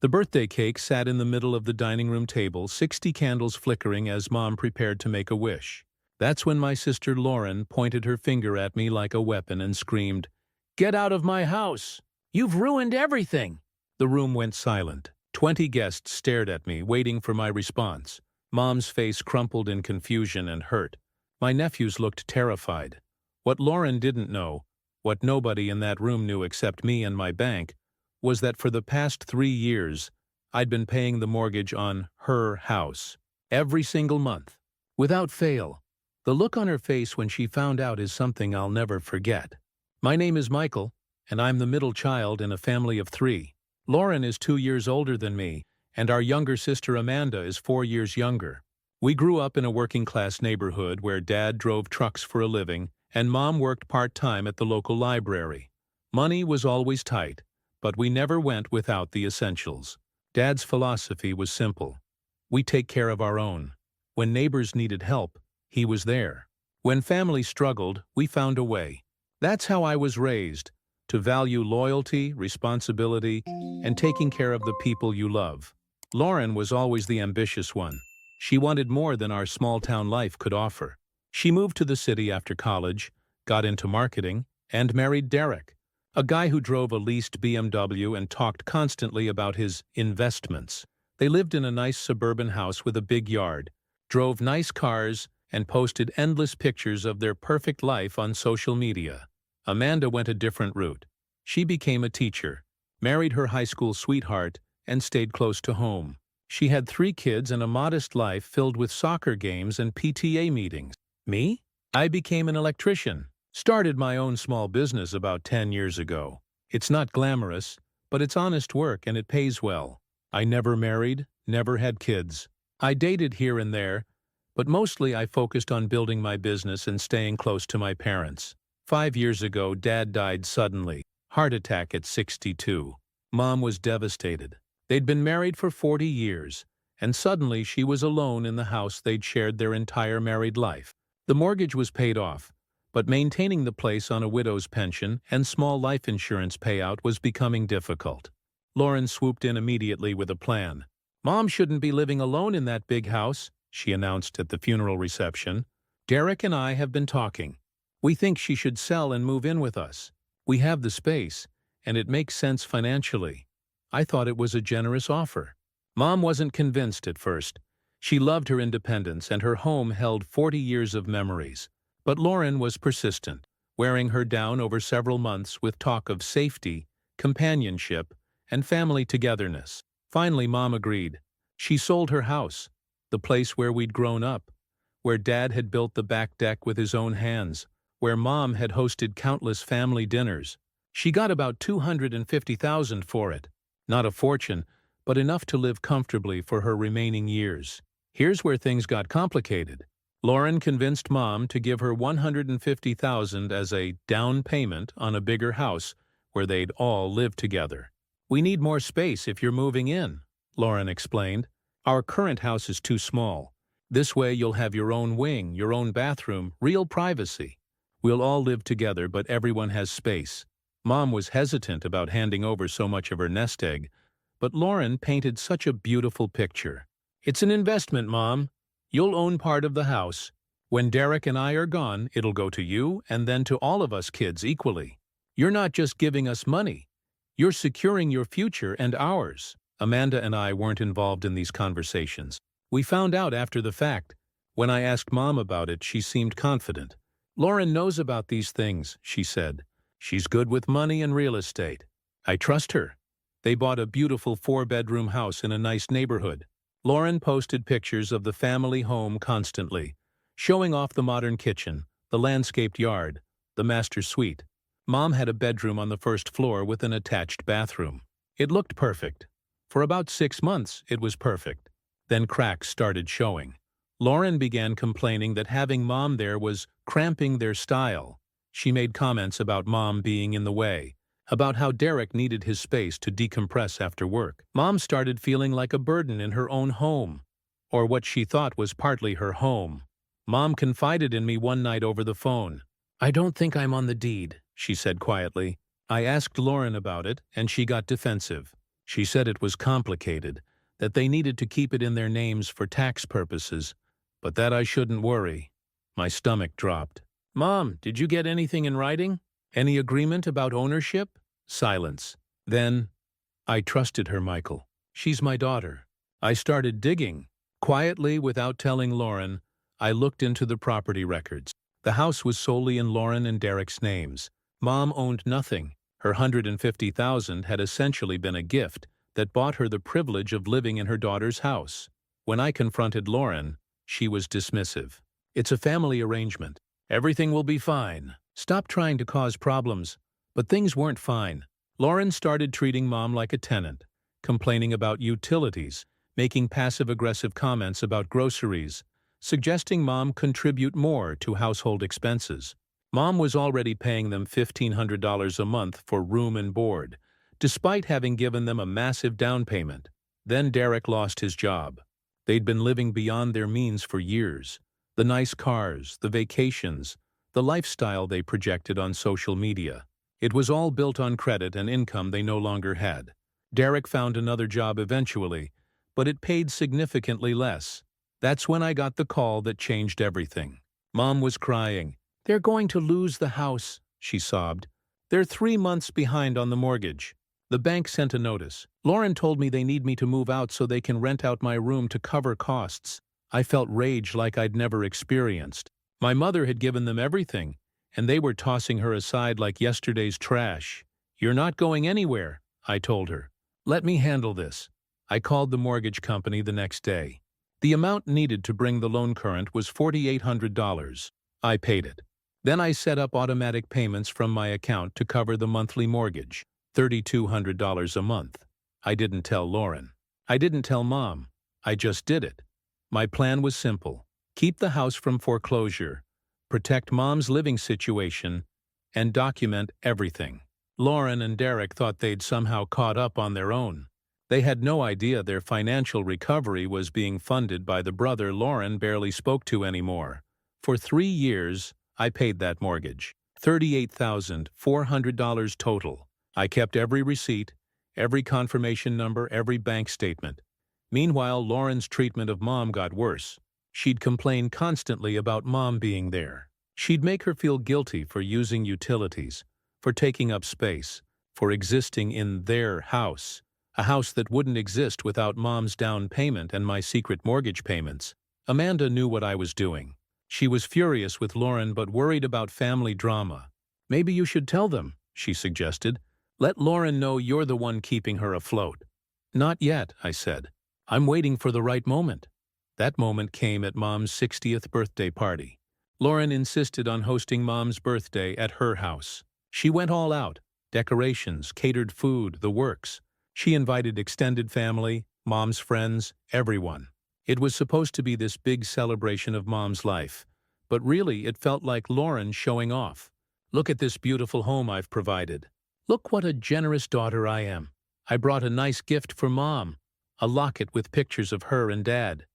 The birthday cake sat in the middle of the dining room table, 60 candles flickering as Mom prepared to make a wish. That's when my sister Lauren pointed her finger at me like a weapon and screamed, "Get out of my house! You've ruined everything!" The room went silent. 20 guests stared at me, waiting for my response. Mom's face crumpled in confusion and hurt. My nephews looked terrified. What Lauren didn't know, what nobody in that room knew except me and my bank, was that for the past 3 years, I'd been paying the mortgage on her house. Every single month. Without fail. The look on her face when she found out is something I'll never forget. My name is Michael, and I'm the middle child in a family of 3. Lauren is 2 years older than me, and our younger sister Amanda is 4 years younger. We grew up in a working-class neighborhood where Dad drove trucks for a living and Mom worked part-time at the local library. Money was always tight, but we never went without the essentials. Dad's philosophy was simple. We take care of our own. When neighbors needed help, he was there. When family struggled, we found a way. That's how I was raised, to value loyalty, responsibility, and taking care of the people you love. Lauren was always the ambitious one. She wanted more than our small-town life could offer. She moved to the city after college, got into marketing, and married Derek, a guy who drove a leased BMW and talked constantly about his investments. They lived in a nice suburban house with a big yard, drove nice cars, and posted endless pictures of their perfect life on social media. Amanda went a different route. She became a teacher, married her high school sweetheart, and stayed close to home. She had 3 kids and a modest life filled with soccer games and PTA meetings. Me? I became an electrician. Started my own small business about 10 years ago. It's not glamorous, but it's honest work and it pays well. I never married, never had kids. I dated here and there, but mostly I focused on building my business and staying close to my parents. 5 years ago, Dad died suddenly. Heart attack at 62. Mom was devastated. They'd been married for 40 years, and suddenly she was alone in the house they'd shared their entire married life. The mortgage was paid off, but maintaining the place on a widow's pension and small life insurance payout was becoming difficult. Lauren swooped in immediately with a plan. "Mom shouldn't be living alone in that big house," she announced at the funeral reception. "Derek and I have been talking. We think she should sell and move in with us. We have the space, and it makes sense financially." I thought it was a generous offer. Mom wasn't convinced at first. She loved her independence and her home held 40 years of memories. But Lauren was persistent, wearing her down over several months with talk of safety, companionship, and family togetherness. Finally, Mom agreed. She sold her house, the place where we'd grown up, where Dad had built the back deck with his own hands, where Mom had hosted countless family dinners. She got about $250,000 for it. Not a fortune, but enough to live comfortably for her remaining years. Here's where things got complicated. Lauren convinced Mom to give her $150,000 as a down payment on a bigger house where they'd all live together. "We need more space if you're moving in," Lauren explained. "Our current house is too small. This way you'll have your own wing, your own bathroom, real privacy. We'll all live together, but everyone has space." Mom was hesitant about handing over so much of her nest egg, but Lauren painted such a beautiful picture. "It's an investment, Mom. You'll own part of the house. When Derek and I are gone, it'll go to you and then to all of us kids equally. You're not just giving us money. You're securing your future and ours." Amanda and I weren't involved in these conversations. We found out after the fact. When I asked Mom about it, she seemed confident. "Lauren knows about these things," she said. "She's good with money and real estate. I trust her." They bought a beautiful 4-bedroom house in a nice neighborhood. Lauren posted pictures of the family home constantly, showing off the modern kitchen, the landscaped yard, the master suite. Mom had a bedroom on the first floor with an attached bathroom. It looked perfect. For about 6 months, it was perfect. Then cracks started showing. Lauren began complaining that having Mom there was cramping their style. She made comments about Mom being in the way, about how Derek needed his space to decompress after work. Mom started feeling like a burden in her own home, or what she thought was partly her home. Mom confided in me one night over the phone. "I don't think I'm on the deed," she said quietly. I asked Lauren about it, and she got defensive. She said it was complicated, that they needed to keep it in their names for tax purposes, but that I shouldn't worry. My stomach dropped. Mom, did you get anything in writing? Any agreement about ownership? Silence. Then, I trusted her, Michael. She's my daughter. I started digging. Quietly, without telling Lauren, I looked into the property records. The house was solely in Lauren and Derek's names. Mom owned nothing. Her $150,000 had essentially been a gift that bought her the privilege of living in her daughter's house. When I confronted Lauren, she was dismissive. It's a family arrangement. Everything will be fine. Stop trying to cause problems. But things weren't fine. Lauren started treating Mom like a tenant, complaining about utilities, making passive-aggressive comments about groceries, suggesting Mom contribute more to household expenses. Mom was already paying them $1,500 a month for room and board, despite having given them a massive down payment. Then Derek lost his job. They'd been living beyond their means for years. The nice cars, the vacations, the lifestyle they projected on social media. It was all built on credit and income they no longer had. Derek found another job eventually, but it paid significantly less. That's when I got the call that changed everything. Mom was crying. "They're going to lose the house," she sobbed. "They're 3 months behind on the mortgage." The bank sent a notice. Lauren told me they need me to move out so they can rent out my room to cover costs. I felt rage like I'd never experienced. My mother had given them everything, and they were tossing her aside like yesterday's trash. "You're not going anywhere," I told her. "Let me handle this." I called the mortgage company the next day. The amount needed to bring the loan current was $4,800. I paid it. Then I set up automatic payments from my account to cover the monthly mortgage, $3,200 a month. I didn't tell Lauren. I didn't tell Mom. I just did it. My plan was simple. Keep the house from foreclosure, protect Mom's living situation, and document everything. Lauren and Derek thought they'd somehow caught up on their own. They had no idea their financial recovery was being funded by the brother Lauren barely spoke to anymore. For 3 years, I paid that mortgage. $38,400 total. I kept every receipt, every confirmation number, every bank statement. Meanwhile, Lauren's treatment of Mom got worse. She'd complain constantly about Mom being there. She'd make her feel guilty for using utilities, for taking up space, for existing in their house, a house that wouldn't exist without Mom's down payment and my secret mortgage payments. Amanda knew what I was doing. She was furious with Lauren but worried about family drama. "Maybe you should tell them," she suggested. "Let Lauren know you're the one keeping her afloat." "Not yet," I said. "I'm waiting for the right moment." That moment came at Mom's 60th birthday party. Lauren insisted on hosting Mom's birthday at her house. She went all out. Decorations, catered food, the works. She invited extended family, Mom's friends, everyone. It was supposed to be this big celebration of Mom's life, but really it felt like Lauren showing off. "Look at this beautiful home I've provided. Look what a generous daughter I am. I brought a nice gift for Mom, a locket with pictures of her and Dad.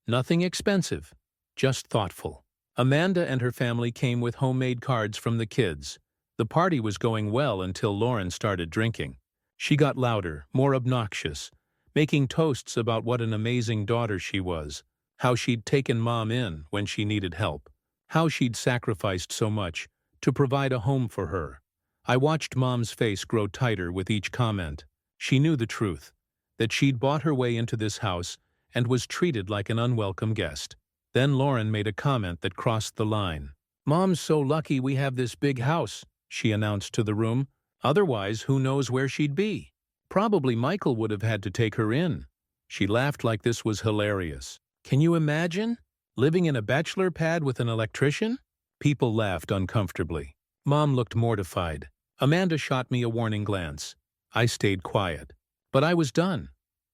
Nothing expensive, just thoughtful." Amanda and her family came with homemade cards from the kids. The party was going well until Lauren started drinking. She got louder, more obnoxious, making toasts about what an amazing daughter she was, how she'd taken Mom in when she needed help, how she'd sacrificed so much to provide a home for her. I watched Mom's face grow tighter with each comment. She knew the truth, that she'd bought her way into this house and was treated like an unwelcome guest. Then Lauren made a comment that crossed the line. "Mom's so lucky we have this big house," she announced to the room. "Otherwise, who knows where she'd be? Probably Michael would have had to take her in." She laughed like this was hilarious. "Can you imagine? Living in a bachelor pad with an electrician?" People laughed uncomfortably. Mom looked mortified. Amanda shot me a warning glance. I stayed quiet. But I was done.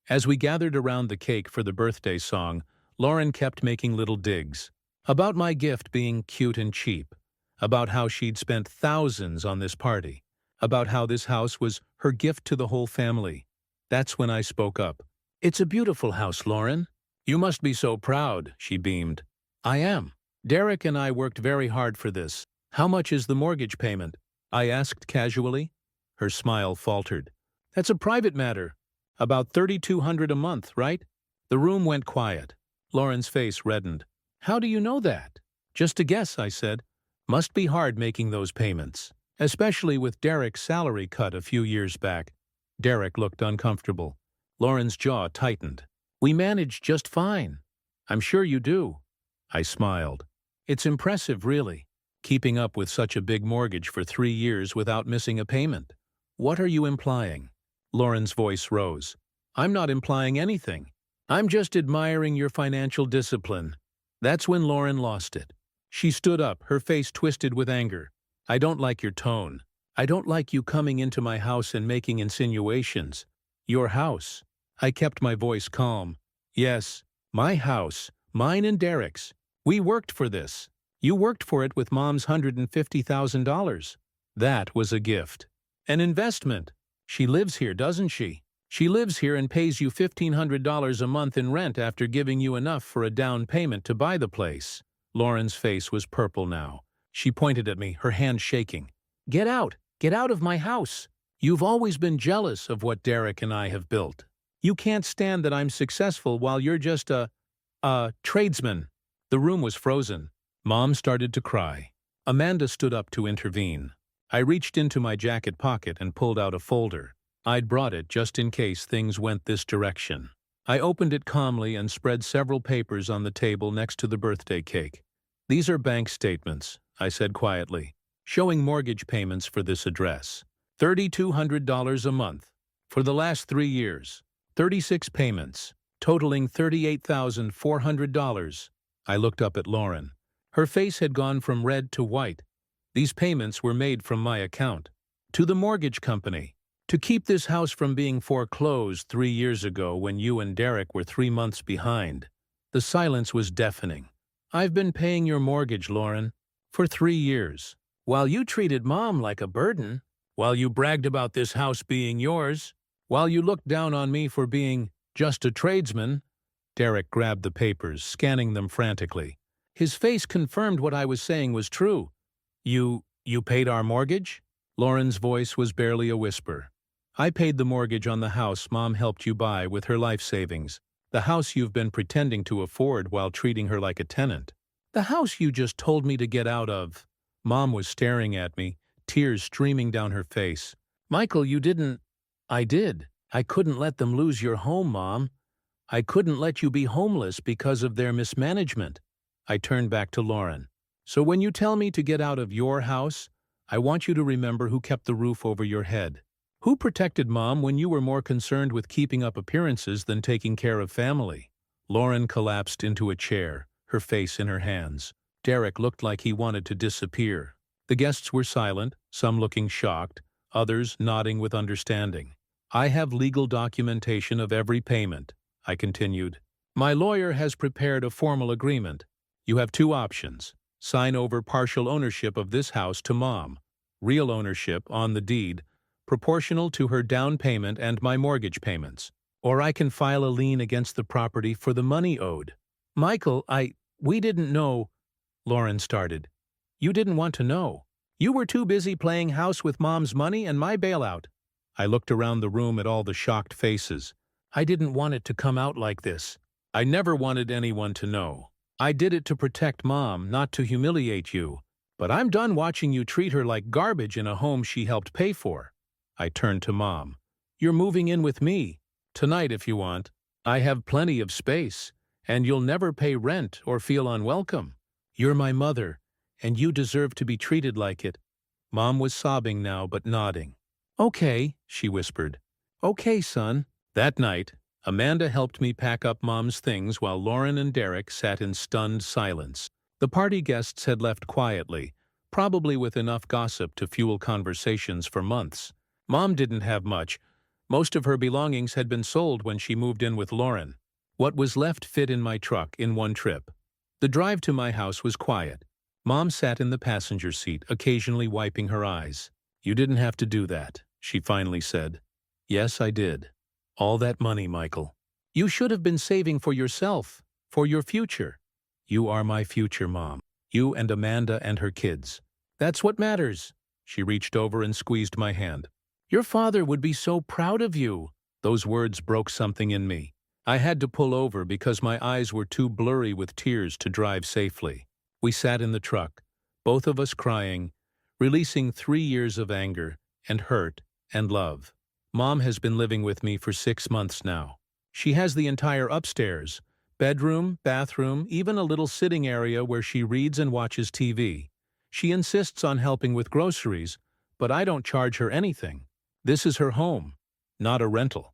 As we gathered around the cake for the birthday song, Lauren kept making little digs. About my gift being cute and cheap. About how she'd spent thousands on this party. About how this house was her gift to the whole family. That's when I spoke up. "It's a beautiful house, Lauren. You must be so proud," she beamed. "I am. Derek and I worked very hard for this. How much is the mortgage payment?" I asked casually. Her smile faltered. "That's a private matter. About $3,200 a month, right? The room went quiet. Lauren's face reddened. How do you know that? Just a guess, I said. Must be hard making those payments. Especially with Derek's salary cut a few years back. Derek looked uncomfortable. Lauren's jaw tightened. We manage just fine. I'm sure you do. I smiled. It's impressive, really, keeping up with such a big mortgage for 3 years without missing a payment. What are you implying? Lauren's voice rose. I'm not implying anything. I'm just admiring your financial discipline. That's when Lauren lost it. She stood up, her face twisted with anger. I don't like your tone. I don't like you coming into my house and making insinuations. Your house. I kept my voice calm. Yes, my house, mine and Derek's. We worked for this. You worked for it with Mom's $150,000. That was a gift. An investment. She lives here, doesn't she? She lives here and pays you $1,500 a month in rent after giving you enough for a down payment to buy the place. Lauren's face was purple now. She pointed at me, her hand shaking. Get out! Get out of my house! You've always been jealous of what Derek and I have built. You can't stand that I'm successful while you're just a tradesman. The room was frozen. Mom started to cry. Amanda stood up to intervene. I reached into my jacket pocket and pulled out a folder. I'd brought it just in case things went this direction. I opened it calmly and spread several papers on the table next to the birthday cake. These are bank statements, I said quietly, showing mortgage payments for this address. $3,200 a month. For the last 3 years. 36 payments, totaling $38,400. I looked up at Lauren. Her face had gone from red to white. These payments were made from my account. To the mortgage company. To keep this house from being foreclosed 3 years ago when you and Derek were 3 months behind. The silence was deafening. I've been paying your mortgage, Lauren, for 3 years. While you treated Mom like a burden. While you bragged about this house being yours. While you looked down on me for being just a tradesman. Derek grabbed the papers, scanning them frantically. His face confirmed what I was saying was true. You paid our mortgage? Lauren's voice was barely a whisper. I paid the mortgage on the house Mom helped you buy with her life savings. The house you've been pretending to afford while treating her like a tenant. The house you just told me to get out of. Mom was staring at me, tears streaming down her face. Michael, you didn't. I did. I couldn't let them lose your home, Mom. I couldn't let you be homeless because of their mismanagement. I turned back to Lauren. So when you tell me to get out of your house, I want you to remember who kept the roof over your head. Who protected Mom when you were more concerned with keeping up appearances than taking care of family? Lauren collapsed into a chair, her face in her hands. Derek looked like he wanted to disappear. The guests were silent, some looking shocked, others nodding with understanding. I have legal documentation of every payment, I continued. My lawyer has prepared a formal agreement. You have 2 options. Sign over partial ownership of this house to Mom. Real ownership on the deed, proportional to her down payment and my mortgage payments. Or I can file a lien against the property for the money owed. Michael, we didn't know, Lauren started. You didn't want to know. You were too busy playing house with Mom's money and my bailout. I looked around the room at all the shocked faces. I didn't want it to come out like this. I never wanted anyone to know. I did it to protect Mom, not to humiliate you. But I'm done watching you treat her like garbage in a home she helped pay for. I turned to Mom. You're moving in with me. Tonight if you want. I have plenty of space, and you'll never pay rent or feel unwelcome. You're my mother, and you deserve to be treated like it. Mom was sobbing now but nodding. Okay, she whispered. Okay, son. That night, Amanda helped me pack up Mom's things while Lauren and Derek sat in stunned silence. The party guests had left quietly, probably with enough gossip to fuel conversations for months. Mom didn't have much. Most of her belongings had been sold when she moved in with Lauren. What was left fit in my truck in one trip. The drive to my house was quiet. Mom sat in the passenger seat, occasionally wiping her eyes. You didn't have to do that, she finally said. Yes, I did. All that money, Michael. You should have been saving for yourself, for your future. You are my future, Mom. You and Amanda and her kids. That's what matters. She reached over and squeezed my hand. Your father would be so proud of you. Those words broke something in me. I had to pull over because my eyes were too blurry with tears to drive safely. We sat in the truck, both of us crying, releasing 3 years of anger and hurt and love. Mom has been living with me for 6 months now. She has the entire upstairs, bedroom, bathroom, even a little sitting area where she reads and watches TV. She insists on helping with groceries, but I don't charge her anything. This is her home, not a rental.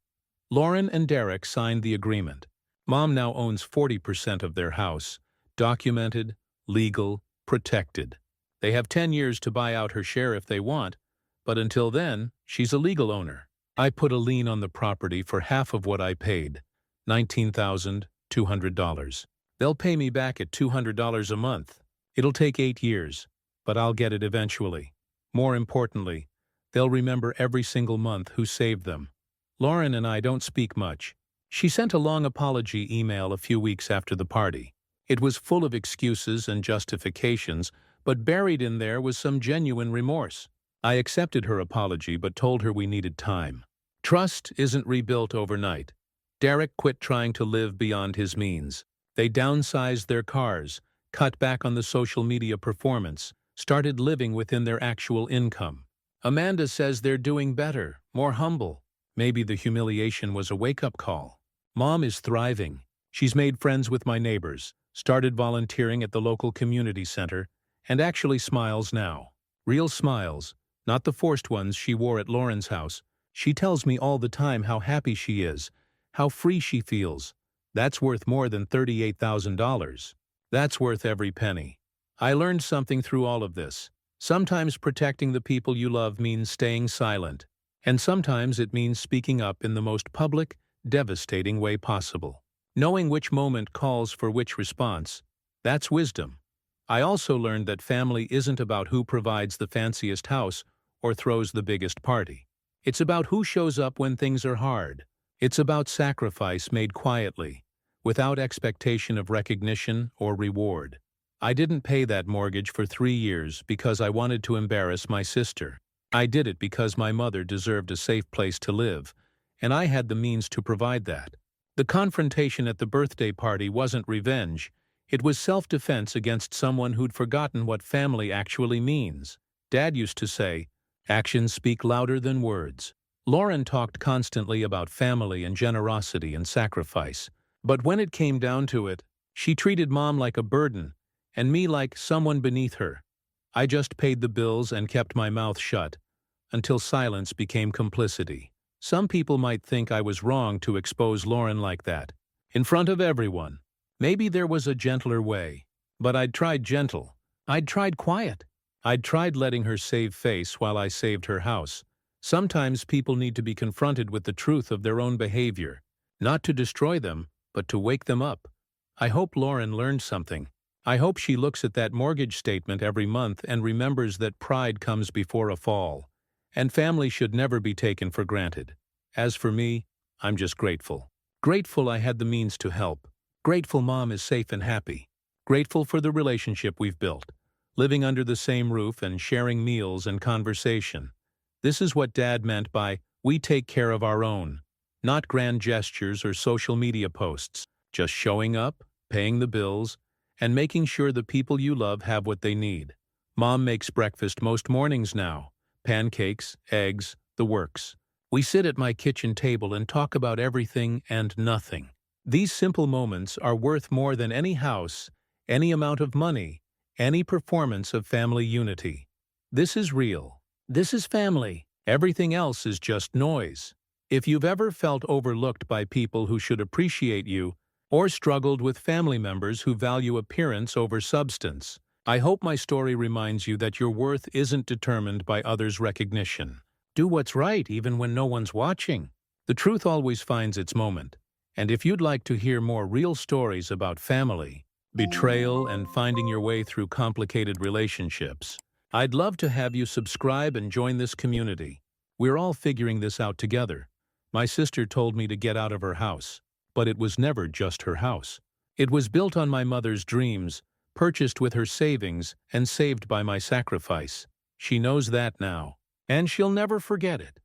Lauren and Derek signed the agreement. Mom now owns 40% of their house, documented, legal, protected. They have 10 years to buy out her share if they want, but until then, she's a legal owner. I put a lien on the property for half of what I paid, $19,200. They'll pay me back at $200 a month. It'll take 8 years, but I'll get it eventually. More importantly, they'll remember every single month who saved them. Lauren and I don't speak much. She sent a long apology email a few weeks after the party. It was full of excuses and justifications, but buried in there was some genuine remorse. I accepted her apology but told her we needed time. Trust isn't rebuilt overnight. Derek quit trying to live beyond his means. They downsized their cars, cut back on the social media performance, started living within their actual income. Amanda says they're doing better, more humble. Maybe the humiliation was a wake-up call. Mom is thriving. She's made friends with my neighbors, started volunteering at the local community center, and actually smiles now. Real smiles, not the forced ones she wore at Lauren's house. She tells me all the time how happy she is, how free she feels. That's worth more than $38,000. That's worth every penny. I learned something through all of this. Sometimes protecting the people you love means staying silent, and sometimes it means speaking up in the most public, devastating way possible. Knowing which moment calls for which response, that's wisdom. I also learned that family isn't about who provides the fanciest house or throws the biggest party. It's about who shows up when things are hard. It's about sacrifice made quietly, without expectation of recognition or reward. I didn't pay that mortgage for 3 years because I wanted to embarrass my sister. I did it because my mother deserved a safe place to live, and I had the means to provide that. The confrontation at the birthday party wasn't revenge. It was self-defense against someone who'd forgotten what family actually means. Dad used to say, "Actions speak louder than words." Lauren talked constantly about family and generosity and sacrifice. But when it came down to it, she treated Mom like a burden, and me like someone beneath her. I just paid the bills and kept my mouth shut, until silence became complicity. Some people might think I was wrong to expose Lauren like that, in front of everyone. Maybe there was a gentler way, but I'd tried gentle. I'd tried quiet. I'd tried letting her save face while I saved her house. Sometimes people need to be confronted with the truth of their own behavior, not to destroy them, but to wake them up. I hope Lauren learned something. I hope she looks at that mortgage statement every month and remembers that pride comes before a fall, and family should never be taken for granted. As for me, I'm just grateful. Grateful I had the means to help. Grateful Mom is safe and happy. Grateful for the relationship we've built, living under the same roof and sharing meals and conversation. This is what Dad meant by, we take care of our own. Not grand gestures or social media posts, just showing up, paying the bills, and making sure the people you love have what they need. Mom makes breakfast most mornings now. Pancakes, eggs, the works. We sit at my kitchen table and talk about everything and nothing. These simple moments are worth more than any house, any amount of money, any performance of family unity. This is real. This is family. Everything else is just noise. If you've ever felt overlooked by people who should appreciate you, or struggled with family members who value appearance over substance, I hope my story reminds you that your worth isn't determined by others' recognition. Do what's right even when no one's watching. The truth always finds its moment. And if you'd like to hear more real stories about family, betrayal, and finding your way through complicated relationships, I'd love to have you subscribe and join this community. We're all figuring this out together. My sister told me to get out of her house, but it was never just her house. It was built on my mother's dreams, purchased with her savings, and saved by my sacrifice. She knows that now, and she'll never forget it.